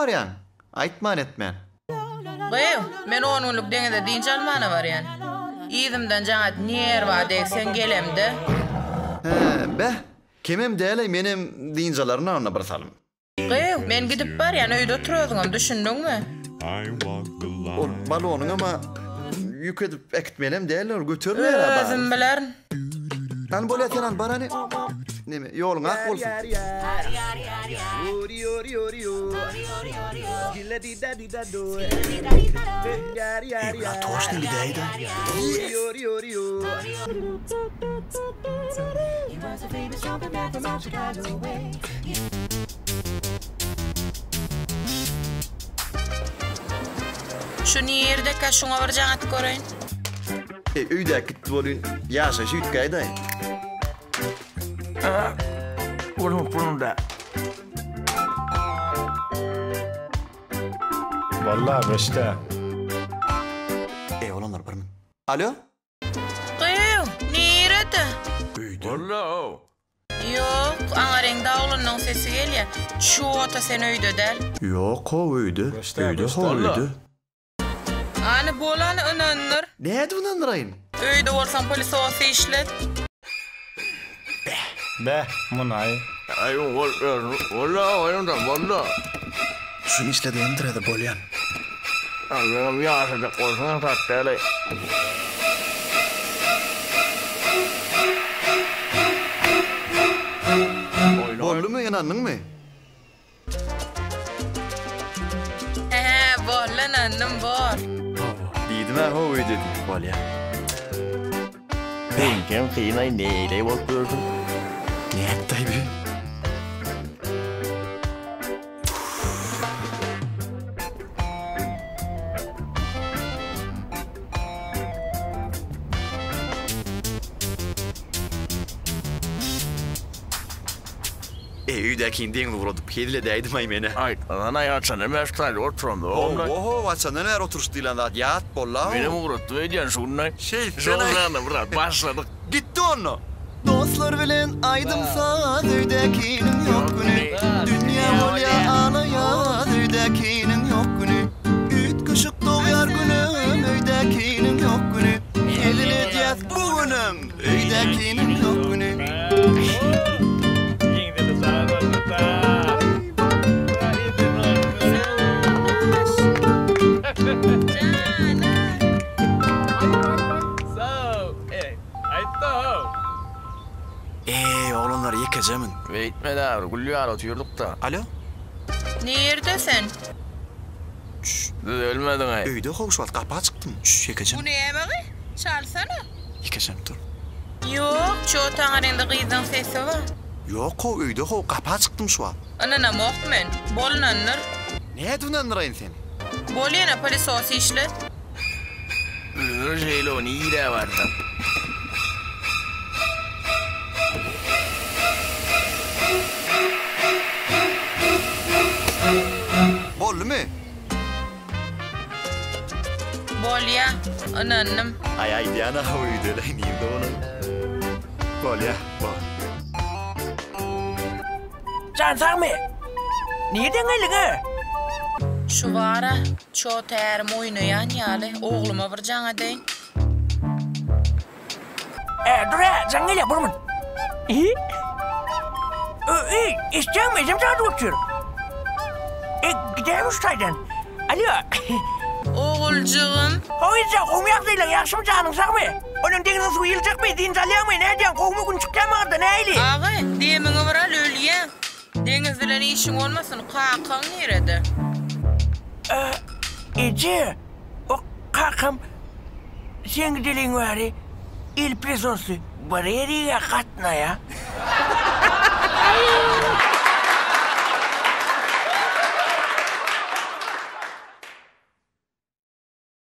var yani? Aytman etmen. Gıy, men onunluk dengede dinç almana var yani. İzimden jaňa niyer var deksen gelemde. Be, kemem däle menem dinjalaryny anna barsalym. Gıy, men gidip bar yani öýde oturýarsam düşündiňmi? Ol balonyň ama ýük edip ekitmelem däler, götürmeýäraba. Özüm bilerin. Lan bolýar an barany. Neme, ýoluň ak bolsun. Ebla toşny gidäýdi. Şu niyerde şuna bir jaňat göreýin. Öýde gitdi bolýan. Ýaşaş ýitgäýdi. Burnunda. Vallahi beşte. Olanlar barmyn. Alo? Gıy, niyerde? Vallahi. Yok, aňaryň daglynyň sesi gelýär. Şu ota sen öýde del. Ýok, o öýde. Öýde, o öýde. Ani bolany önändir. Näde unandyrayyn? Öýde bolsam polis olsa işlet. Be, munay. Ayun vallahi. Şunu işledi endiredi bolýan. Benim ýaşaja golsaň tatdaly. Boldumy ýananyňmy? Bollanannym bor. Diýdim ha öýde diýip bolýar. Benken kynay neyle bolup gördüm. Näetdi? Öýdäkin deň ugradyp hedile däýdim ay mene. Ay, ana ýaçan emes taýly oturanda. Oho, açandan näre oturuş diýlen zat ýat bolla. Benim ugrady diýen şunday. Şonda bura başladyk. Gitdi onu. Dostlar bilen aýdym saat öýdäkiniň ýok güni. Dünýä bolýa alaýar öýdäkiniň ýok güni. Üt kışık doýar günüm öýdäkiniň ýok güni. Hedile däýät bu günüm öýdäkiniň ýok güni. Oğlanlar yekecemin. Beýtme där, gülýär otyrdyk da. Alo? Niyerdesen? Ölmediň ay. Öýde howşwat gapa çykdym. Yekecemin. Bu näme? Çalsana. Yekecemin dur. Yok, şu taňaryňda gyzyň sesi var. Yok o öýde how gapa çykdym şu an. Anana mokmen. Bollanandyr. Näde unandyrayyn seni? Bolýana polis olsa işlet. Öýle ony ýere barda. Bolmy? Bolýa, anannym. Ay diýana öýde näde onu? Bolýa, bol. Cansanmy. Niýeden geldiňe? Şu bara, ço tärim oýnaýan ýaly, ogluma bir jaňa deň. Dura, sen gel burmun. İsteyem ezem sana doktor. Gidelim ustaydan. Alo. Oğulcığım. Hoyca, kovmayak değil, yakşım canın sakmı? Onun denizin su yılacak mı? Din salyan mı? Nereden? Kovmu gün çıkacağım ağırda, ne eyli? Ağa, demini varal ölüyen. Deniz bilen işin olmasın, kakan nerede? Ece, o kakam, sen gidelim var ya, il presosu, bariyeriye katna ya.